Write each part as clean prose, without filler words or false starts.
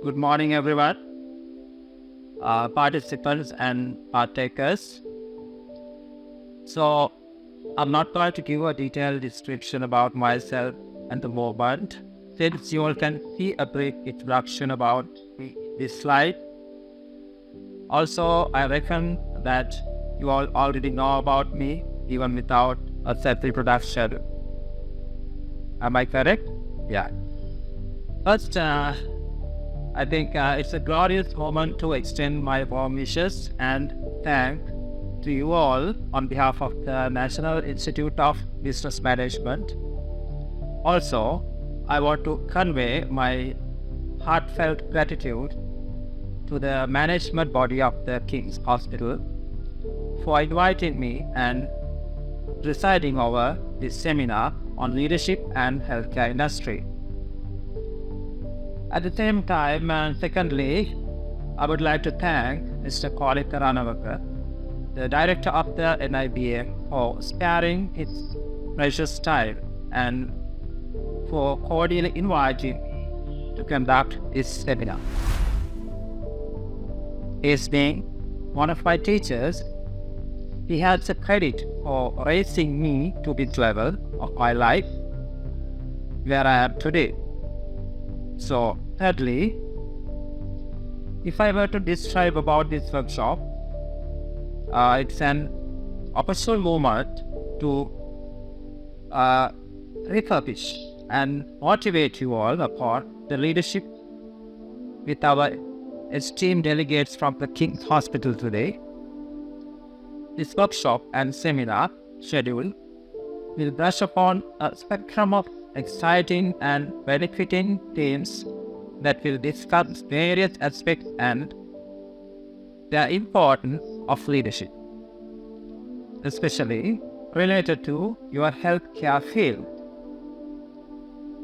Good morning, everyone, participants and partakers. So, I'm not going to give a detailed description about myself and the movement, since you all can see a brief introduction about this slide. Also, I reckon that you all already know about me, even without a self-introduction. Am I correct? Yeah. First, I think it's a glorious moment to extend my warm wishes and thank to you all on behalf of the National Institute of Business Management. Also, I want to convey my heartfelt gratitude to the management body of the King's Hospital for inviting me and presiding over this seminar on leadership and healthcare industry. At the same time, and secondly, I would like to thank Mr. Chirantha, the director of the ADBM, for sparing his precious time and for cordially inviting me to conduct this seminar. As being one of my teachers, he has the credit for raising me to this level of my life where I am today. So, thirdly, if I were to describe about this workshop, it's an opportune moment to refurbish and motivate you all upon the leadership with our esteemed delegates from the King's Hospital today. This workshop and seminar schedule will brush upon a spectrum of exciting and benefiting themes that will discuss various aspects and the importance of leadership, especially related to your healthcare field.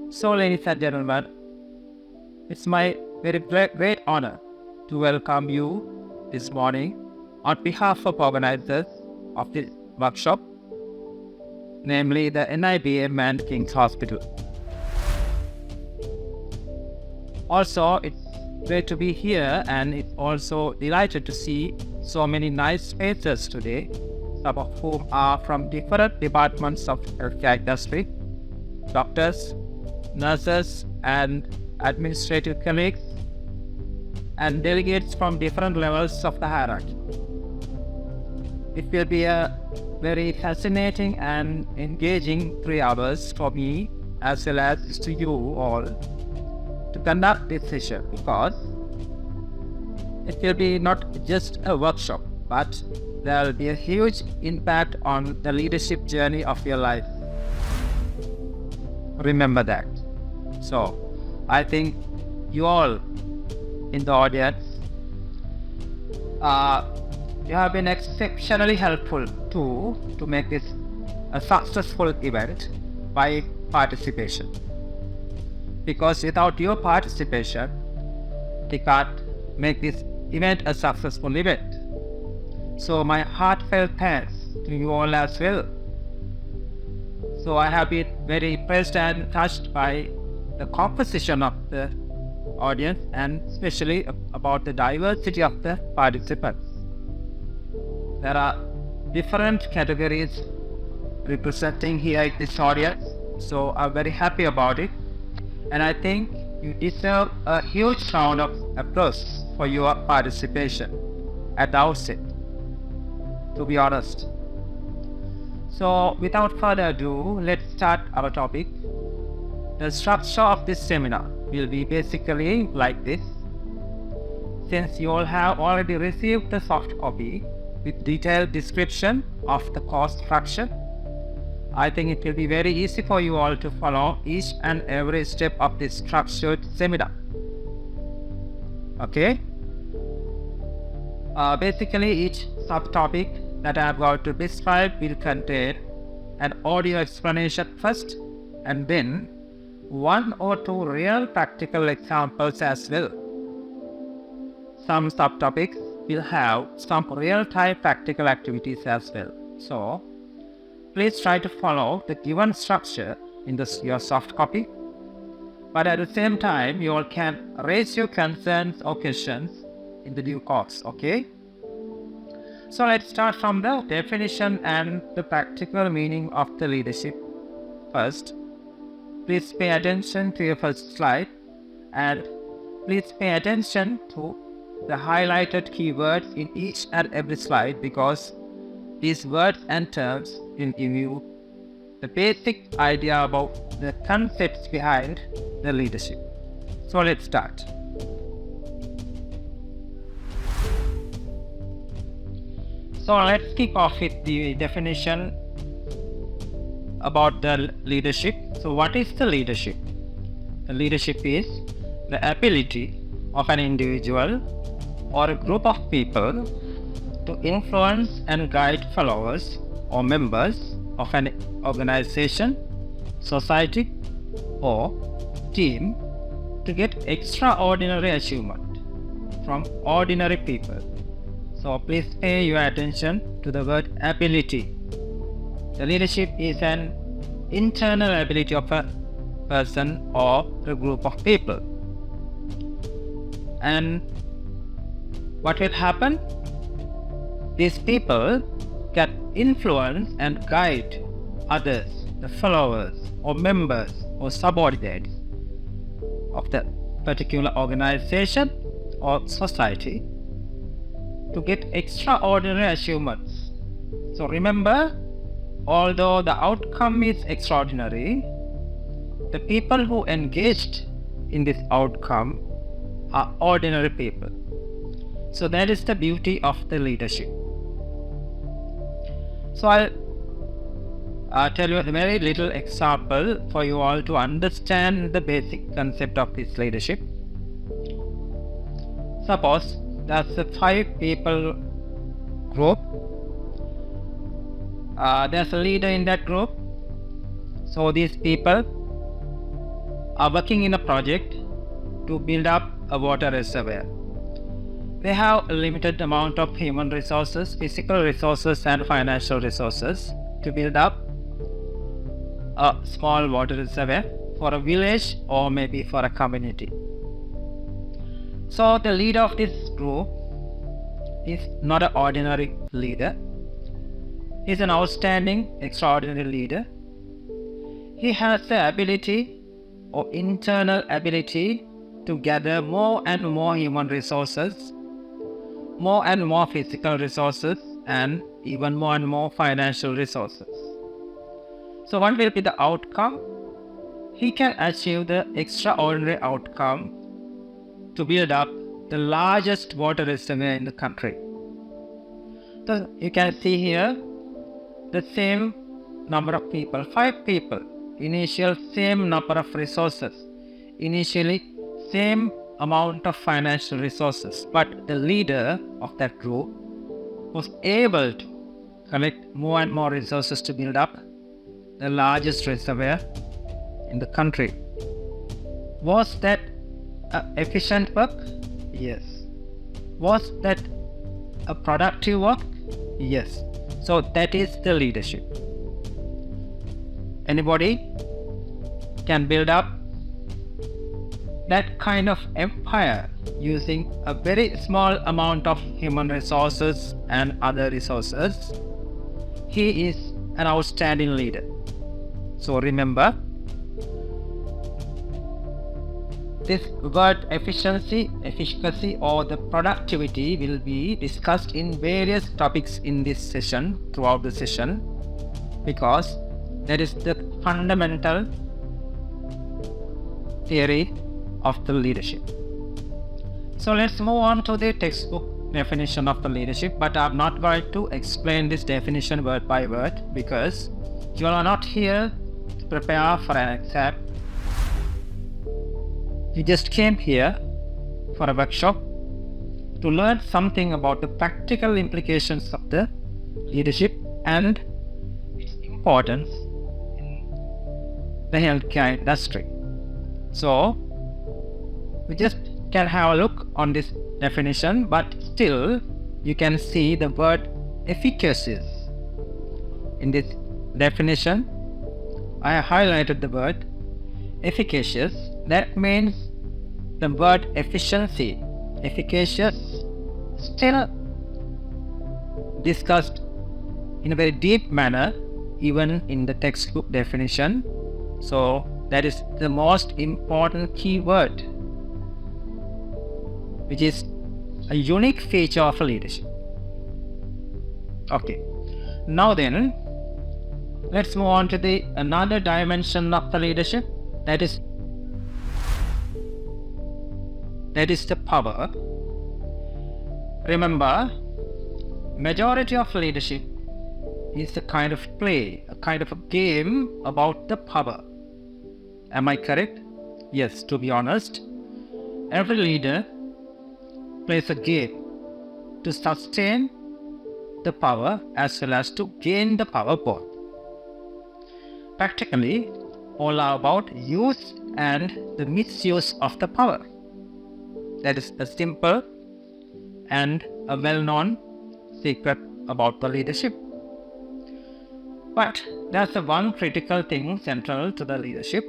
So, ladies and gentlemen, it's my very great honor to welcome you this morning on behalf of organizers of this workshop, namely the ADBM and King's Hospital. Also, it's great to be here, and it's also delighted to see so many nice faces today, some of whom are from different departments of healthcare industry, doctors, nurses, and administrative colleagues, and delegates from different levels of the hierarchy. It will be a very fascinating and engaging 3 hours for me as well as to you all to conduct this session, because it will be not just a workshop, but there will be a huge impact on the leadership journey of your life. Remember that. So, I think you all in the audience, you have been exceptionally helpful to make this a successful event by participation. Because without your participation, we can't make this event a successful event. So my heartfelt thanks to you all as well. So I have been very impressed and touched by the composition of the audience, and especially about the diversity of the participants. There are different categories representing here in this audience, so I'm very happy about it. And I think you deserve a huge round of applause for your participation at the outset, to be honest. So without further ado, let's start our topic. The structure of this seminar will be basically like this. Since you all have already received the soft copy with detailed description of the course structure, I think it will be very easy for you all to follow each and every step of this structured seminar. Okay? Basically, each subtopic that I am going to describe will contain an audio explanation first, and then 1 or 2 real practical examples as well. Some subtopics will have some real-time practical activities as well. So, please try to follow the given structure in your soft copy. but at the same time, you all can raise your concerns or questions in the due course, okay? So let's start from the definition and the practical meaning of the leadership. First, please pay attention to your first slide and please pay attention to the highlighted keywords in each and every slide, because these words and terms will give you the basic idea about the concepts behind the leadership. So let's start. So let's kick off with the definition about the leadership. So what is the leadership? The leadership is the ability of an individual or a group of people to influence and guide followers or members of an organization, society, or team to get extraordinary achievement from ordinary people. So please pay your attention to the word ability. The leadership is an internal ability of a person or a group of people. And what will happen? These people can influence and guide others, the followers or members or subordinates of the particular organization or society to get extraordinary achievements. So remember, although the outcome is extraordinary, the people who engaged in this outcome are ordinary people. So that is the beauty of the leadership. So I'll tell you a very little example for you all to understand the basic concept of this leadership. Suppose there's a 5 people group. There's a leader in that group. So these people are working in a project to build up a water reservoir. They have a limited amount of human resources, physical resources and financial resources to build up a small water reservoir for a village or maybe for a community. So the leader of this group is not an ordinary leader. He is an outstanding, extraordinary leader. He has the ability or internal ability to gather more and more human resources, more and more physical resources, and even more and more financial resources. So what will be the outcome? He can achieve the extraordinary outcome to build up the largest water reservoir in the country. So you can see here the same number of people, 5 people, initial same number of resources, initially same amount of financial resources, but the leader of that group was able to collect more and more resources to build up the largest reservoir in the country. Was that efficient work? Yes. Was that a productive work? Yes. So that is the leadership. Anybody can build up that kind of empire using a very small amount of human resources and other resources. He is an outstanding leader. So remember, this word efficiency, efficacy or the productivity will be discussed in various topics in this session, throughout the session, because that is the fundamental theory of the leadership. So let's move on to the textbook definition of the leadership, but I'm not going to explain this definition word by word because you are not here to prepare for an exam. You just came here for a workshop to learn something about the practical implications of the leadership and its importance in the healthcare industry. So we just can have a look on this definition, but still you can see the word efficacious. In this definition, I highlighted the word efficacious That means the word efficiency, efficacious, still discussed in a very deep manner, even in the textbook definition. So that is the most important key word, which is a unique feature of leadership. Okay, now then, let's move on to the another dimension of the leadership, that is the power. Remember, majority of leadership is a kind of play, a kind of a game about the power. Am I correct? Yes, to be honest, every leader plays a game to sustain the power as well as to gain the power both. Practically, all are about use and the misuse of the power. That is a simple and a well-known secret about the leadership. But there's a one critical thing central to the leadership.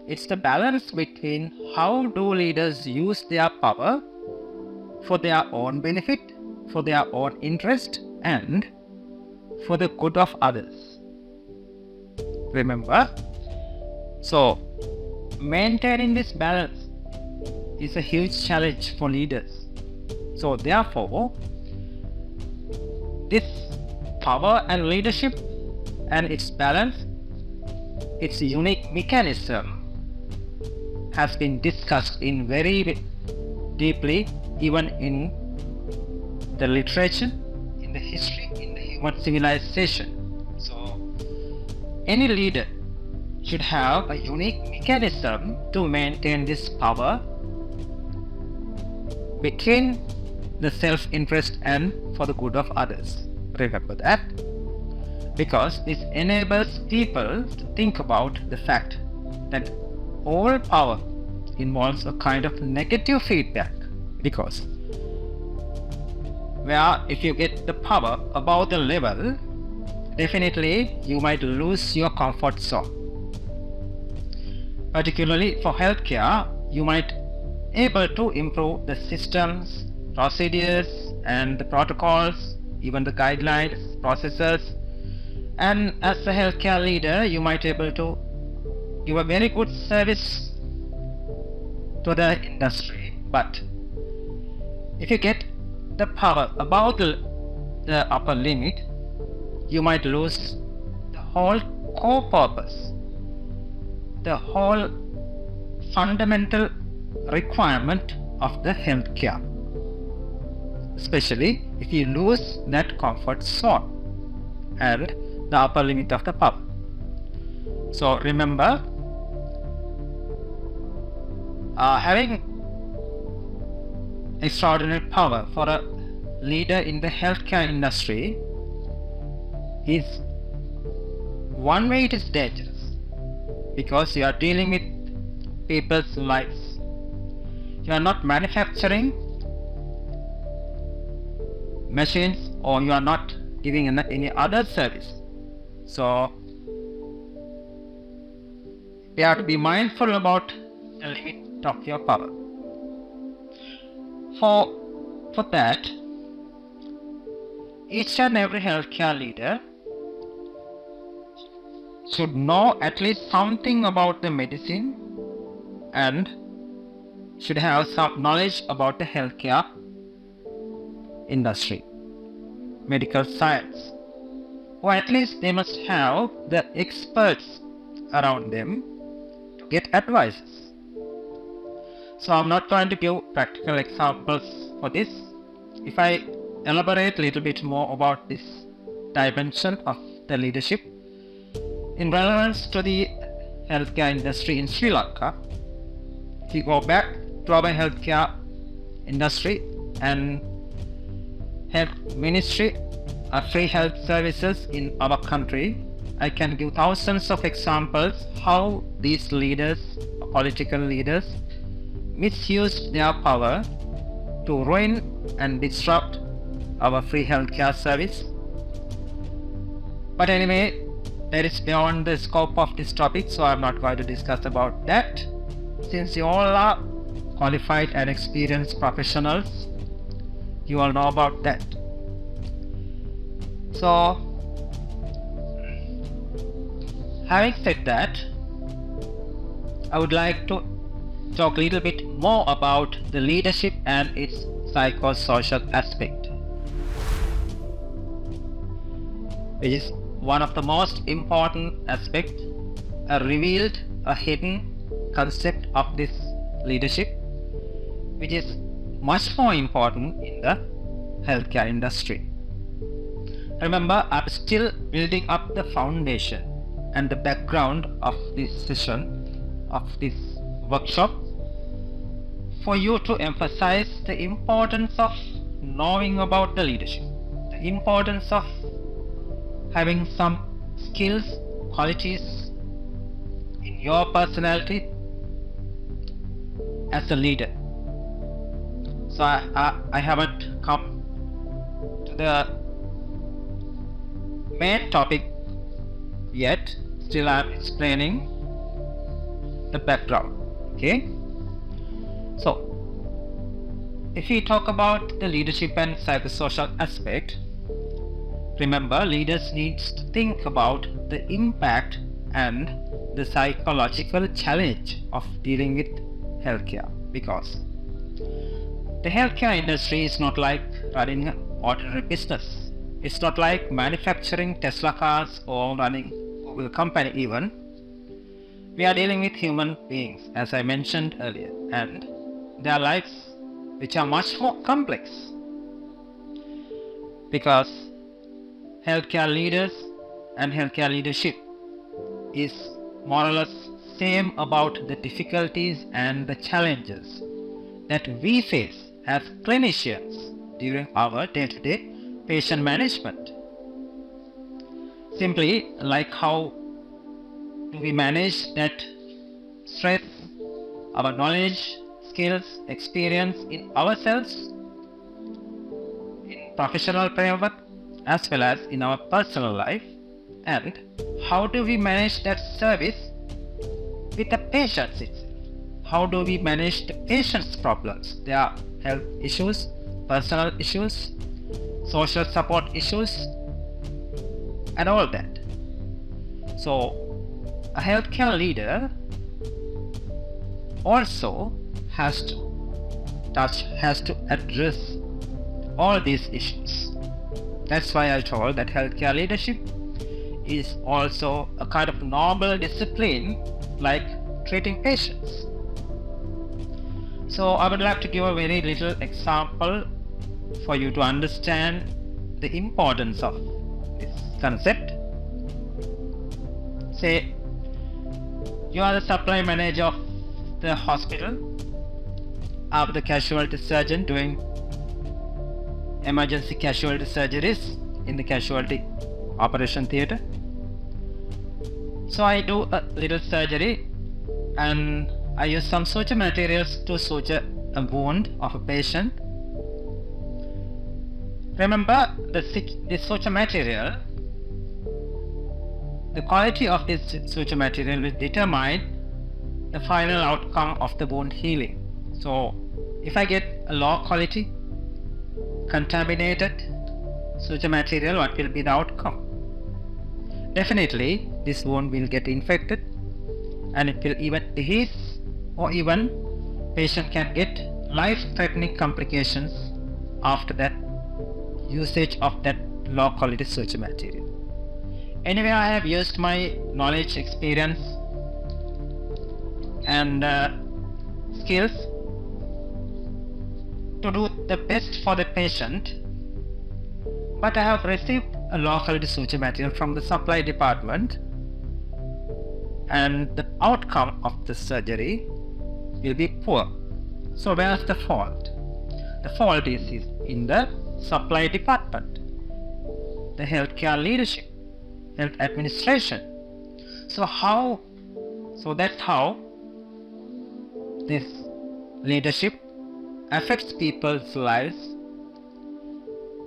It's the balance between how do leaders use their power for their own benefit, for their own interest, and for the good of others. Remember? So, maintaining this balance is a huge challenge for leaders. So therefore, this power and leadership and its balance, its unique mechanism has been discussed in very deeply, even in the literature, in the history, in the human civilization. So any leader should have a unique mechanism to maintain this power between the self-interest and for the good of others. Remember that, because this enables people to think about the fact that all power involves a kind of negative feedback, because where if you get the power above the level, definitely you might lose your comfort zone. Particularly for healthcare, you might able to improve the systems, procedures and the protocols, even the guidelines, processes, and as a healthcare leader you might able to give a very good service to the industry. But if you get the power above the upper limit, you might lose the whole core purpose, the whole fundamental requirement of the healthcare, especially if you lose that comfort zone and the upper limit of the power. So remember, having extraordinary power for a leader in the healthcare industry is one way it is dangerous, because you are dealing with people's lives. You are not manufacturing machines, or you are not giving any other service. So you have to be mindful about the limit of your power. For that, each and every healthcare leader should know at least something about the medicine and should have some knowledge about the healthcare industry, medical science, or at least they must have the experts around them to get advices. So I'm not going to give practical examples for this. If I elaborate a little bit more about this dimension of the leadership in relevance to the healthcare industry in Sri Lanka, if you go back to our healthcare industry and health ministry, free health services in our country, I can give thousands of examples how these leaders, political leaders, misused their power to ruin and disrupt our free healthcare service. But anyway, that is beyond the scope of this topic, so I'm not going to discuss about that. since you all are qualified and experienced professionals, you all know about that. So, having said that, I would like to talk a little bit more about the leadership and its psychosocial aspect, which is one of the most important aspects, a revealed, a hidden concept of this leadership, which is much more important in the healthcare industry. Remember, I'm still building up the foundation and the background of this session, of this workshop, for you to emphasize the importance of knowing about the leadership, the importance of having some skills, qualities in your personality as a leader. So I haven't come to the main topic yet, still I'm explaining the background. Okay, so if we talk about the leadership and psychosocial aspect, remember, leaders need to think about the impact and the psychological challenge of dealing with healthcare, because the healthcare industry is not like running an ordinary business. It's not like manufacturing Tesla cars or running a Google company even. We are dealing with human beings, as I mentioned earlier, and their lives which are much more complex, because healthcare leaders and healthcare leadership is more or less same about the difficulties and the challenges that we face as clinicians during our day-to-day patient management. Simply like how do we manage that stress, our knowledge, skills, experience in ourselves, in professional framework, as well as in our personal life, and how do we manage that service with the patients itself? How do we manage the patient's problems, their health issues, personal issues, social support issues, and all that. So a healthcare leader also has to address all these issues. That's why I told that healthcare leadership is also a kind of normal discipline like treating patients. So I would like to give a very little example for you to understand the importance of this concept. Say you are the supply manager of the hospital, are the casualty surgeon doing emergency casualty surgeries in the casualty operation theatre. So I do a little surgery and I use some suture materials to suture a wound of a patient. Remember, this suture material, the quality of this suture material will determine the final outcome of the wound healing. So if I get a low quality, contaminated suture material, what will be the outcome? Definitely this wound will get infected and it will even dehisce, or even patient can get life-threatening complications after that usage of that low quality suture material. Anyway, I have used my knowledge, experience and skills to do the best for the patient, but I have received a low quality suture material from the supply department, and the outcome of the surgery will be poor. So where's the fault? The fault is in the supply department, the healthcare leadership, health administration. So that's how this leadership affects people's lives,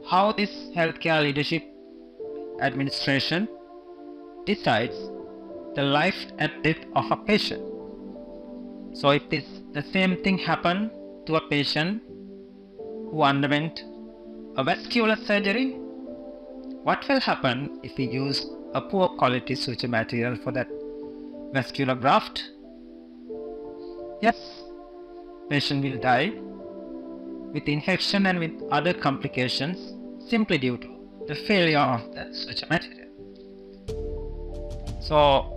how this healthcare leadership administration decides the life and death of a patient. So if the same thing happened to a patient who underwent a vascular surgery, what will happen if we use a poor quality suture material for that vascular graft? Yes, patient will die with infection and with other complications simply due to the failure of the suture material. So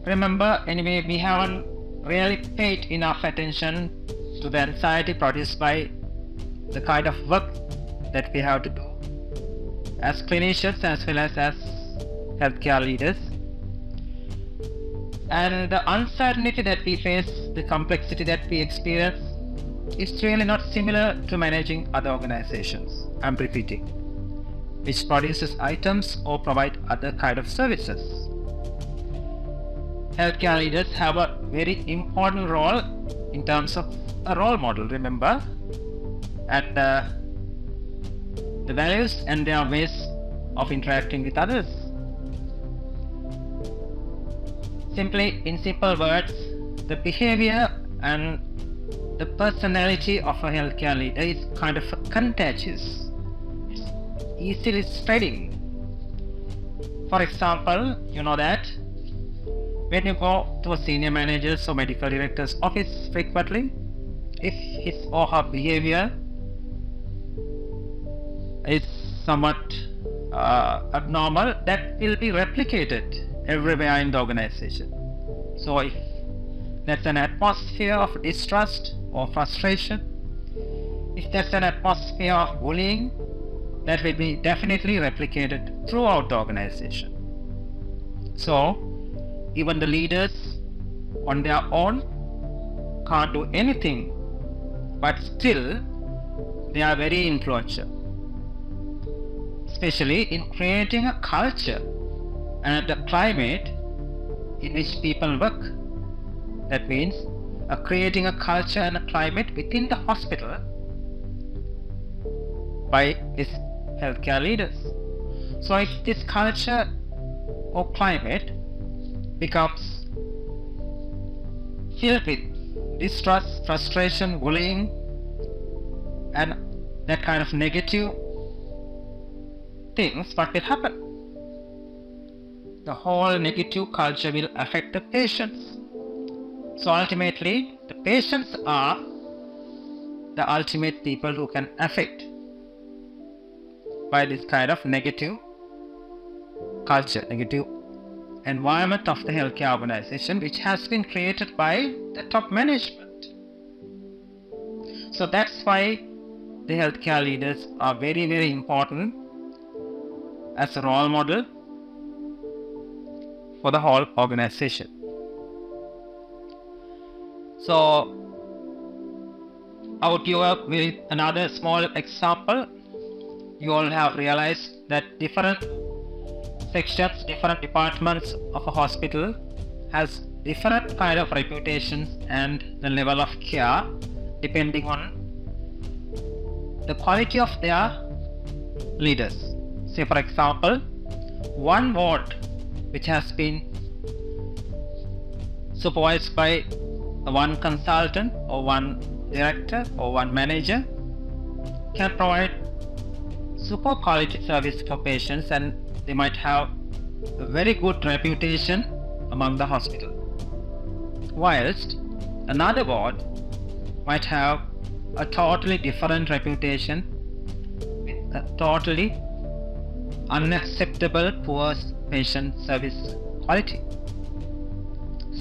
remember, anyway, we haven't really paid enough attention to the anxiety produced by the kind of work that we have to do as clinicians as well as healthcare leaders. And the uncertainty that we face, the complexity that we experience, is really not similar to managing other organizations, I'm repeating, which produces items or provide other kind of services. Healthcare leaders have a very important role in terms of a role model, remember, and the values and their ways of interacting with others. Simply, in simple words, the behavior and the personality of a healthcare leader is kind of contagious. It's easily spreading. For example, you know that when you go to a senior manager's or medical director's office frequently, if his or her behavior is somewhat abnormal, that will be replicated everywhere in the organization. So if there's an atmosphere of distrust or frustration, if there's an atmosphere of bullying, that will be definitely replicated throughout the organization. So even the leaders on their own can't do anything, but still they are very influential, especially in creating a culture and a climate in which people work. That means creating a culture and a climate within the hospital by its healthcare leaders. So if this culture or climate becomes filled with distrust, frustration, bullying, and that kind of negative things, what will happen? The whole negative culture will affect the patients. So ultimately, the patients are the ultimate people who can affect by this kind of negative culture, negative environment of the healthcare organization, which has been created by the top management. So that's why the healthcare leaders are very, very important as a role model for the whole organization. So I would give up with another small example. You all have realized that different sections, different departments of a hospital has different kind of reputations and the level of care depending on the quality of their leaders. Say for example, one ward which has been supervised by one consultant or one director or one manager can provide super quality service for patients, and they might have a very good reputation among the hospital, whilst another ward might have a totally different reputation with a totally unacceptable poor patient service quality,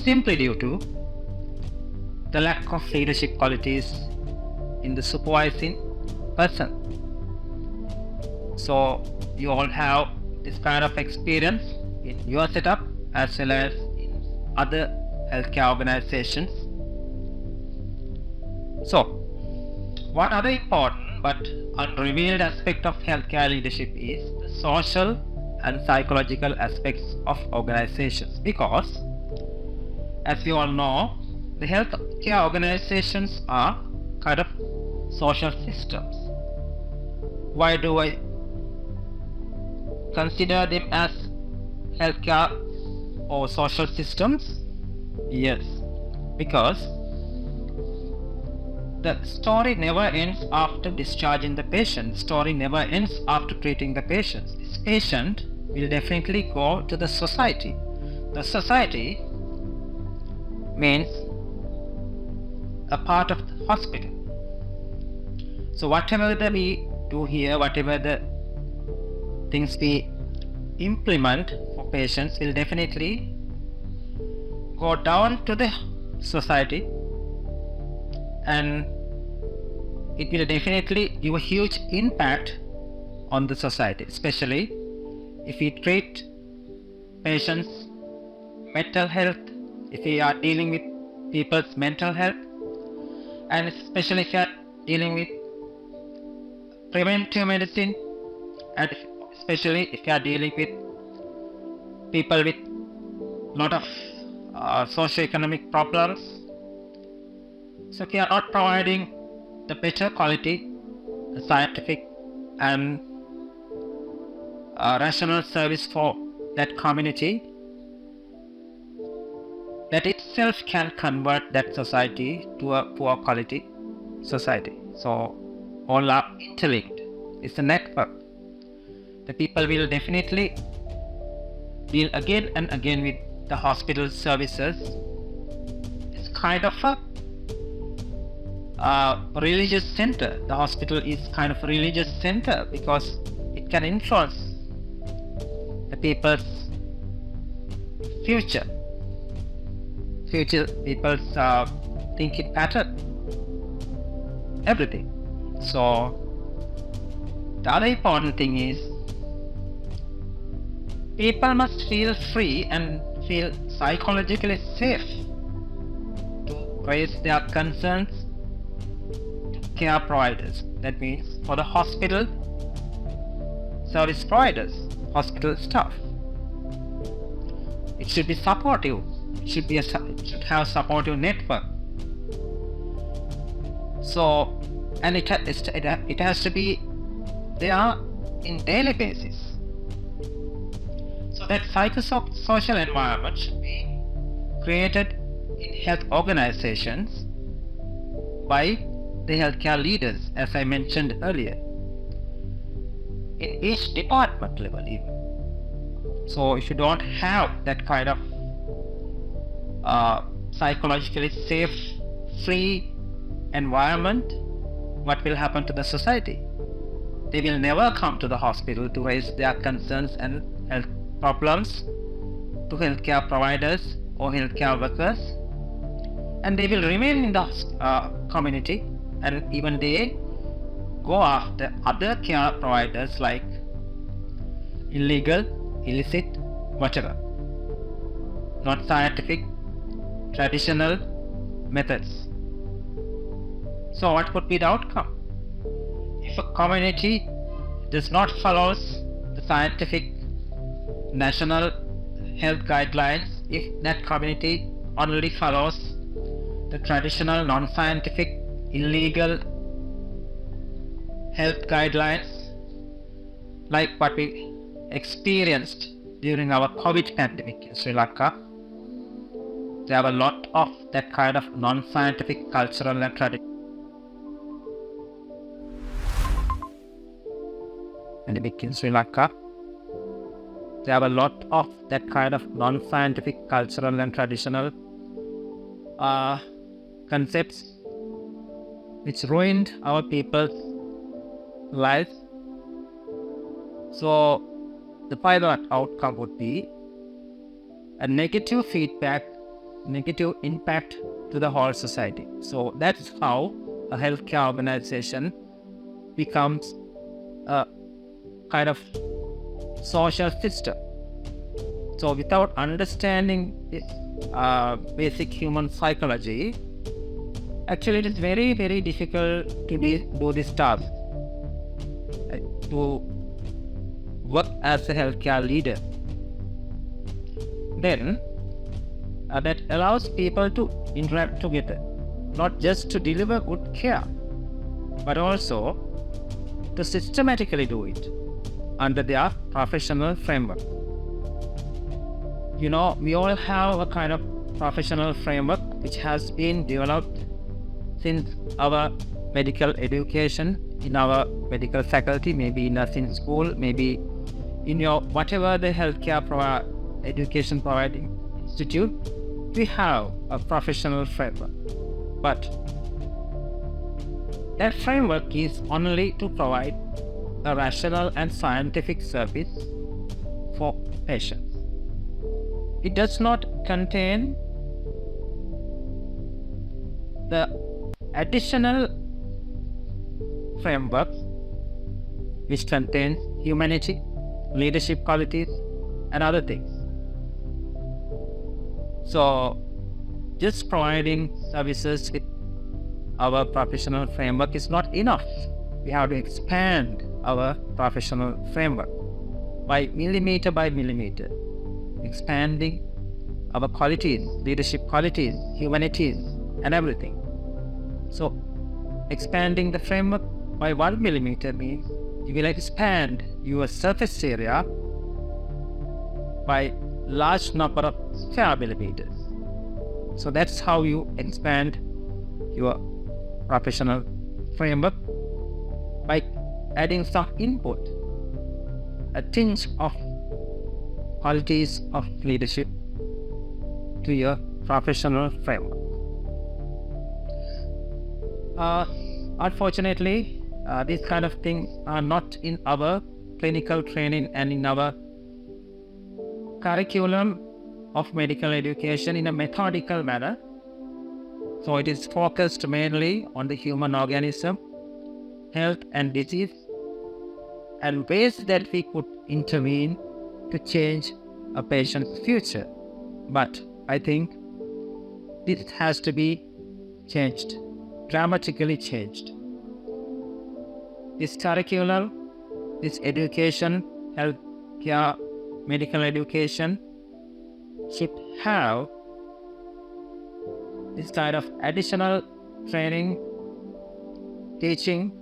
simply due to the lack of leadership qualities in the supervising person. So you all have this kind of experience in your setup as well as in other healthcare organizations. So one other important but unrevealed aspect of healthcare leadership is the social and psychological aspects of organizations, because as we all know, the healthcare organizations are kind of social systems. Why do I consider them as healthcare or social systems? Yes, because the story never ends after discharging the patient. Story never ends after treating the patient. This patient will definitely go to the society. The society means a part of the hospital. So whatever that we do here, whatever the things we implement for patients will definitely go down to the society, and it will definitely give a huge impact on the society, especially if we treat patients' mental health, if we are dealing with people's mental health, and especially if you are dealing with preventive medicine, and especially if you are dealing with people with lot of socio-economic problems. So if you are not providing the better quality, the scientific and rational service for that community, that itself can convert that society to a poor quality society. So all are interlinked. It's a network. The people will definitely deal again and again with the hospital services. It's kind of a religious center. The hospital is kind of a religious center because it can influence the people's future people's thinking pattern, everything. So the other important thing is people must feel free and feel psychologically safe to raise their concerns to care providers. That means for the hospital service providers, hospital staff. It should be supportive. It should have supportive network. So, and it has to be there in daily basis. So that psychosocial environment should be created in health organizations by the healthcare leaders, as I mentioned earlier, in each department level even. So if you don't have that kind of psychologically safe, free environment, what will happen to the society? They will never come to the hospital to raise their concerns and health problems to healthcare providers or healthcare workers, and they will remain in the community, and even they go after other care providers like illegal, illicit, whatever, not scientific, traditional methods. So what could be the outcome? If a community does not follow the scientific national health guidelines, if that community only follows the traditional non-scientific illegal health guidelines like what we experienced during our COVID pandemic in Sri Lanka, there were a lot of that kind of non-scientific cultural and traditional pandemic in Sri Lanka. There were a lot of that kind of non-scientific cultural and traditional concepts which ruined our people's lives. So the final outcome would be a negative feedback, negative impact to the whole society. So that's how a healthcare organization becomes a kind of social system. So without understanding this basic human psychology, actually it is very, very difficult to do this task, to work as a healthcare leader. Then that allows people to interact together, not just to deliver good care, but also to systematically do it under their professional framework. You know, we all have a kind of professional framework which has been developed since our medical education, in our medical faculty, maybe in nursing school, maybe in your whatever the healthcare education providing institute, we have a professional framework. But that framework is only to provide a rational and scientific service for patients. It does not contain the additional framework which contains humanity, leadership qualities, and other things. So, just providing services with our professional framework is not enough. We have to expand our professional framework by millimeter, expanding our qualities, leadership qualities, humanities, and everything. So, expanding the framework by 1 millimeter means you will expand your surface area by large number of square millimeters. So that's how you expand your professional framework, by adding some input, a tinge of qualities of leadership to your professional framework. Unfortunately, these kind of things are not in our clinical training and in our curriculum of medical education in a methodical manner. So it is focused mainly on the human organism, health and disease, and ways that we could intervene to change a patient's future. But I think this has to be changed, dramatically changed. This curriculum, this education, healthcare, medical education should have this kind of additional training, teaching,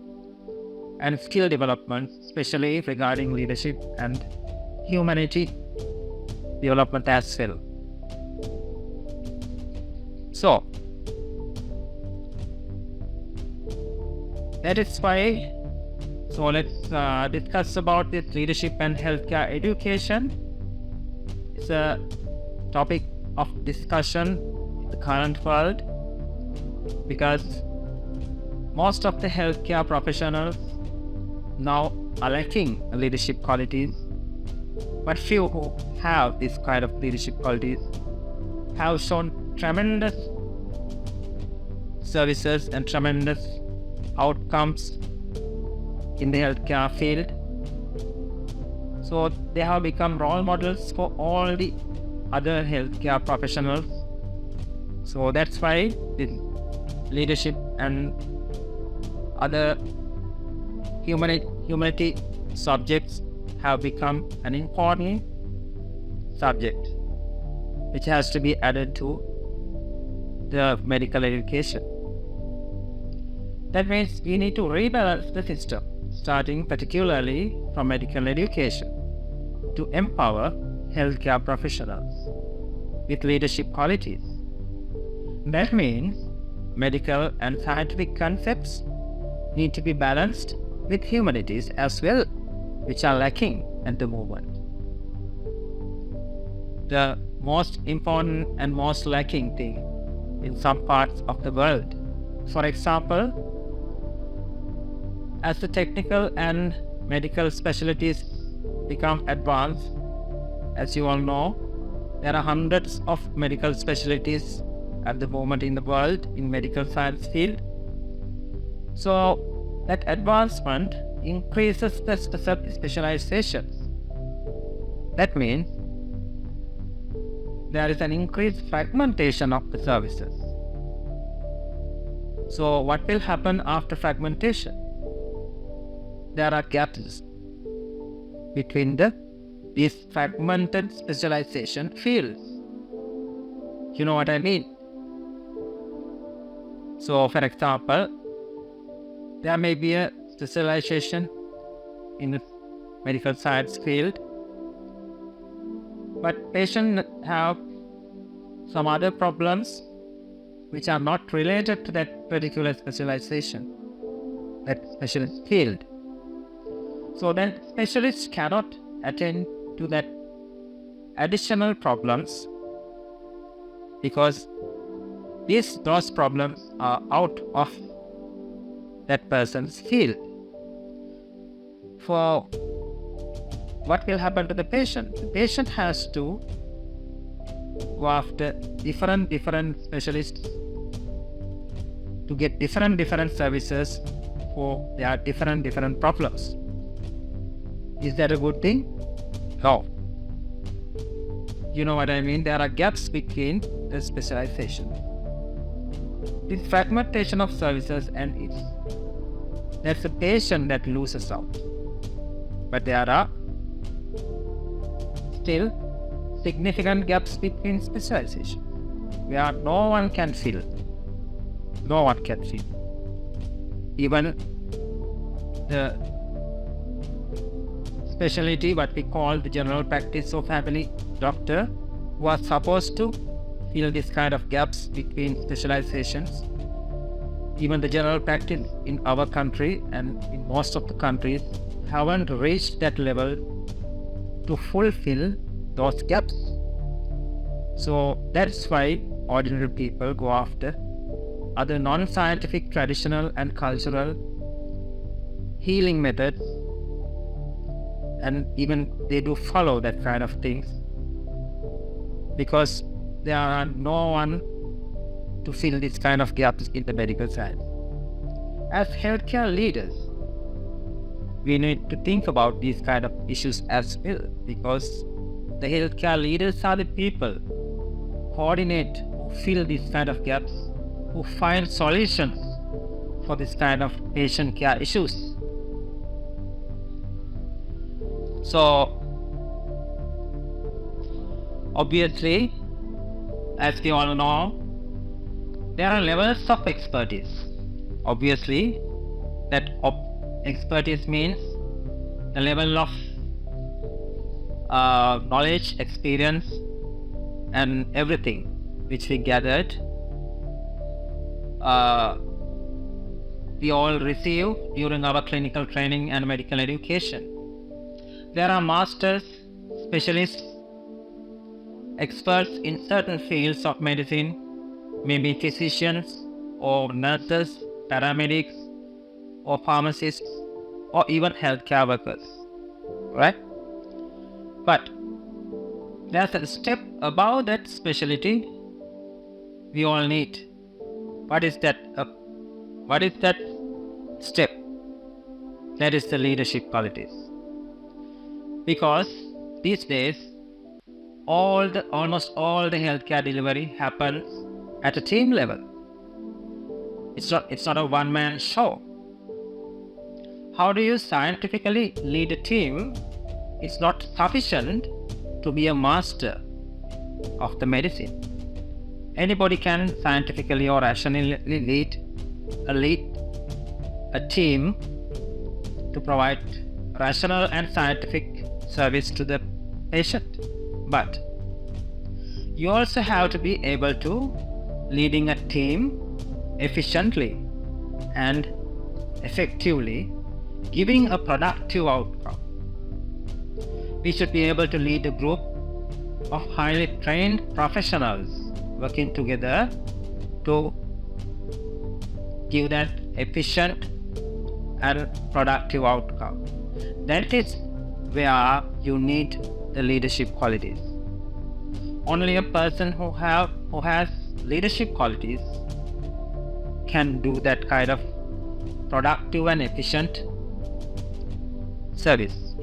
and skill development, especially regarding leadership and humanity development as well. So, that is why, so let's discuss about this leadership and healthcare education. It's a topic of discussion in the current world because most of the healthcare professionals now are lacking leadership qualities, but few who have this kind of leadership qualities have shown tremendous services and tremendous outcomes in the healthcare field. So they have become role models for all the other healthcare professionals. So that's why this leadership and other humanity subjects have become an important subject which has to be added to the medical education. That means we need to rebalance the system, starting particularly from medical education, to empower healthcare professionals with leadership qualities. That means medical and scientific concepts need to be balanced with humanities as well, which are lacking at the moment. The most important and most lacking thing in some parts of the world. For example, as the technical and medical specialties become advanced, as you all know, there are hundreds of medical specialties at the moment in the world in medical science field. So that advancement increases the specializations. That means there is an increased fragmentation of the services. So what will happen after fragmentation? There are gaps between these fragmented specialization fields. You know what I mean? So for example, there may be a specialization in the medical science field, but patients have some other problems which are not related to that particular specialization, that specialist field. So then specialists cannot attend to that additional problems because those problems are out of that person's field. For what will happen to the patient? The patient has to go after different specialists to get different services for their different problems. Is that a good thing? No. You know what I mean? There are gaps between the specialization. This fragmentation of services, and that's the patient that loses out. But there are still significant gaps between specialization where no one can fill. Even the specialty, what we call the general practice or family doctor, was supposed to fill this kind of gaps between specializations. Even the general practice in our country and in most of the countries haven't reached that level to fulfill those gaps. So that's why ordinary people go after other non-scientific, traditional and cultural healing methods, and even they do follow that kind of things because there are no one to fill this kind of gaps in the medical science. As healthcare leaders, we need to think about these kind of issues as well, because the healthcare leaders are the people who coordinate, who fill these kind of gaps, who find solutions for this kind of patient care issues. So obviously, as we all know, there are levels of expertise. Obviously, that expertise means the level of knowledge, experience, and everything which we gathered, we all receive during our clinical training and medical education. There are masters, specialists, experts in certain fields of medicine, maybe physicians or nurses, paramedics or pharmacists or even healthcare workers, right? But there's a step above that specialty we all need. What is that step? That is the leadership qualities. Because these days, almost all the healthcare delivery happens at a team level. It's not a one-man show. How do you scientifically lead a team? It's not sufficient to be a master of the medicine. Anybody can scientifically or rationally lead a team to provide rational and scientific service to the patient. But you also have to be able to leading a team efficiently and effectively, giving a productive outcome. We should be able to lead a group of highly trained professionals working together to give that efficient and productive outcome. That is where you need the leadership qualities. Only a person who has leadership qualities can do that kind of productive and efficient service.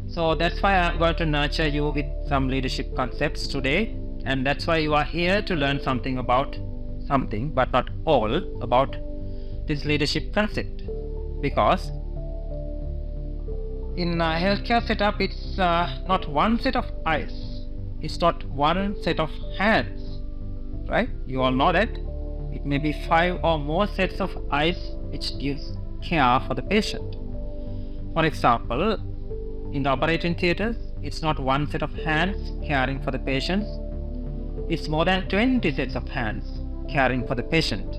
So that's why I'm going to nurture you with some leadership concepts today, and that's why you are here to learn something, but not all about this leadership concept. Because in a healthcare setup, it's not one set of eyes, it's not one set of hands, right? You all know that. It may be 5 or more sets of eyes which gives care for the patient. For example, in the operating theatres, it's not one set of hands caring for the patients. It's more than 20 sets of hands caring for the patient.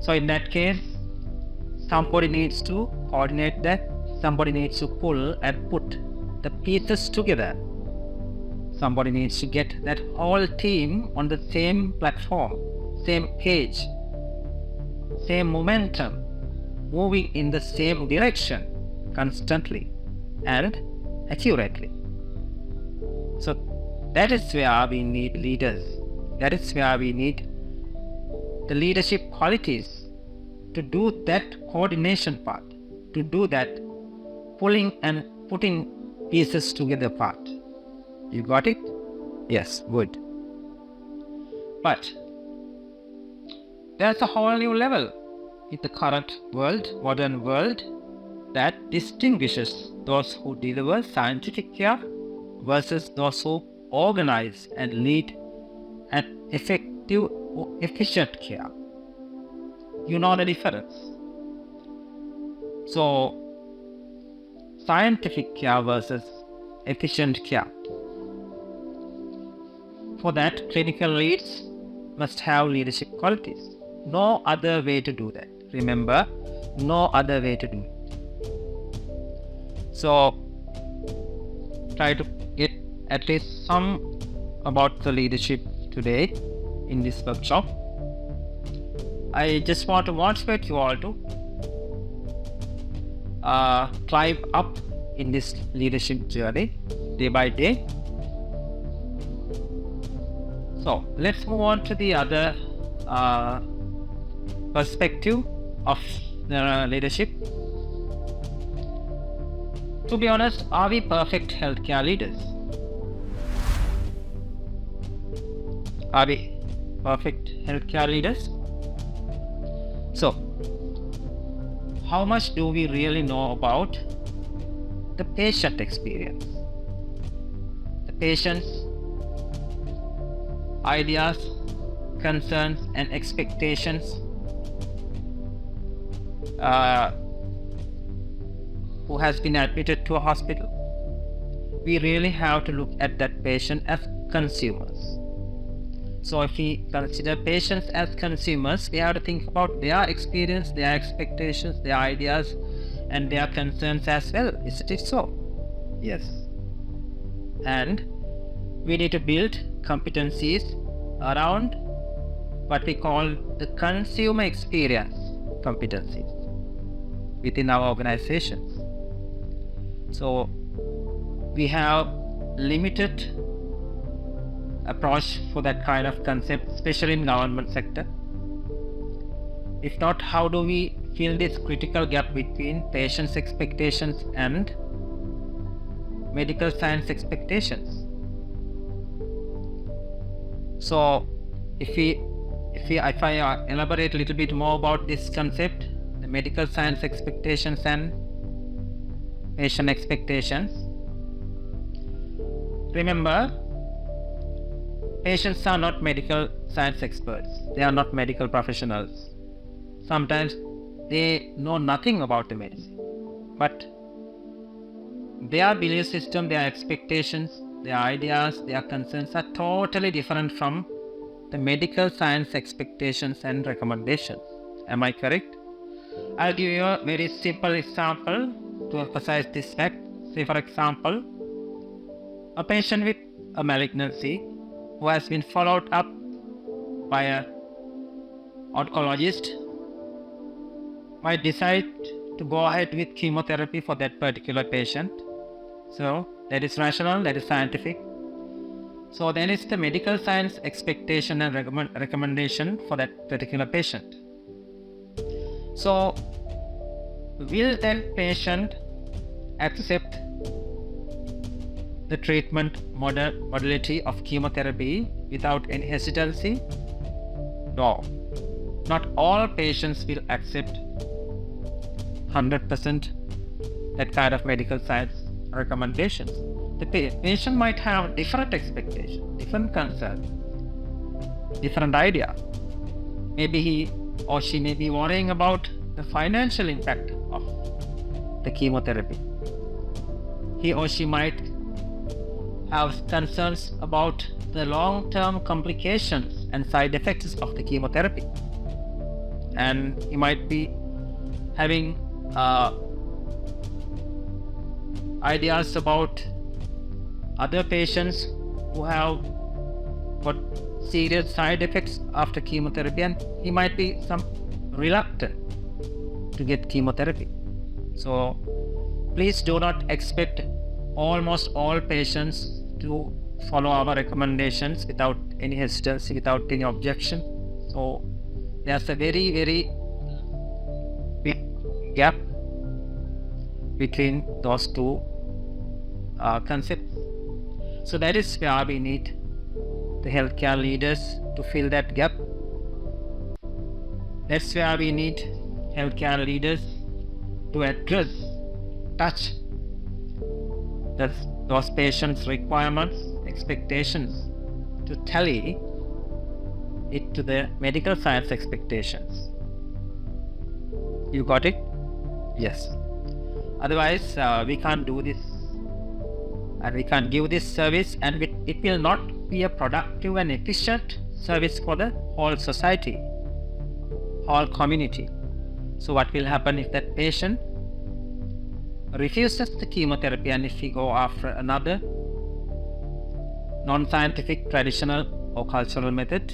So in that case, somebody needs to coordinate that. Somebody needs to pull and put the pieces together. Somebody needs to get that whole team on the same platform, same page, same momentum, moving in the same direction constantly and accurately. So that is where we need leaders. That is where we need the leadership qualities to do that coordination part, to do that pulling and putting pieces together part. You got it? Yes, good. But there's a whole new level in the current world, modern world, that distinguishes those who deliver scientific care versus those who organize and lead an effective or efficient care. You know the difference. So, scientific care versus efficient care. For that, clinical leads must have leadership qualities. No other way to do that. Remember, no other way to do it. So, try to get at least some about the leadership today in this workshop. I just want to motivate you all to climb up in this leadership journey day by day. So let's move on to the other perspective of the leadership. To be honest, are we perfect healthcare leaders? Are we perfect healthcare leaders? So, how much do we really know about the patient experience? The patient's ideas, concerns, and expectations, who has been admitted to a hospital. We really have to look at that patient as consumers. So if we consider patients as consumers, we have to think about their experience, their expectations, their ideas, and their concerns as well. Isn't it so? Yes. And we need to build competencies around what we call the consumer experience competencies within our organizations. So we have limited approach for that kind of concept, especially in government sector. If not, how do we fill this critical gap between patients' expectations and medical science expectations? So if I elaborate a little bit more about this concept, the medical science expectations and patient expectations. Remember, patients are not medical science experts. They are not medical professionals. Sometimes they know nothing about the medicine. But their belief system, their expectations, their ideas, their concerns are totally different from the medical science expectations and recommendations. Am I correct? I'll give you a very simple example to emphasize this fact. Say for example, a patient with a malignancy who has been followed up by an oncologist might decide to go ahead with chemotherapy for that particular patient. So that is rational, that is scientific. So then it's the medical science expectation and recommendation for that particular patient. So will that patient accept the treatment modality of chemotherapy without any hesitancy? No. Not all patients will accept 100% that kind of medical science recommendations. The patient might have different expectations, different concerns, different idea. Maybe he or she may be worrying about the financial impact of the chemotherapy. he or she might have concerns about the long-term complications and side effects of the chemotherapy. And he might be having ideas about other patients who have got serious side effects after chemotherapy, and he might be some reluctant to get chemotherapy. So please do not expect almost all patients to follow our recommendations without any hesitancy, without any objection. So there's a very, very big gap between those two concepts. So that is where we need the healthcare leaders to fill that gap. That's where we need healthcare leaders to address, touch those patients' requirements, expectations, to tally it to the medical science expectations. You got it? Yes. Otherwise, we can't do this, and we can't give this service, and it will not be a productive and efficient service for the whole society, whole community. So what will happen if that patient refuses the chemotherapy, and if we go after another non-scientific, traditional or cultural method,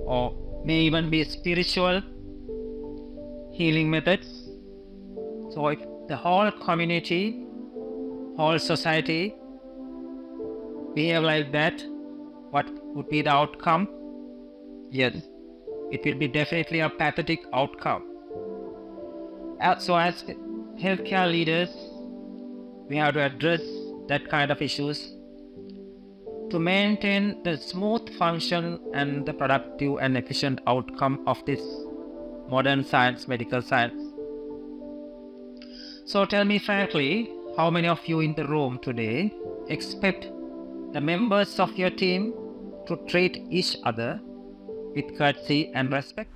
or may even be spiritual healing methods? So if the whole community, whole society behave like that, what would be the outcome? Yes, it will be definitely a pathetic outcome. So as healthcare leaders, we have to address that kind of issues to maintain the smooth function and the productive and efficient outcome of this modern science, medical science. So tell me frankly, how many of you in the room today expect the members of your team to treat each other with courtesy and respect?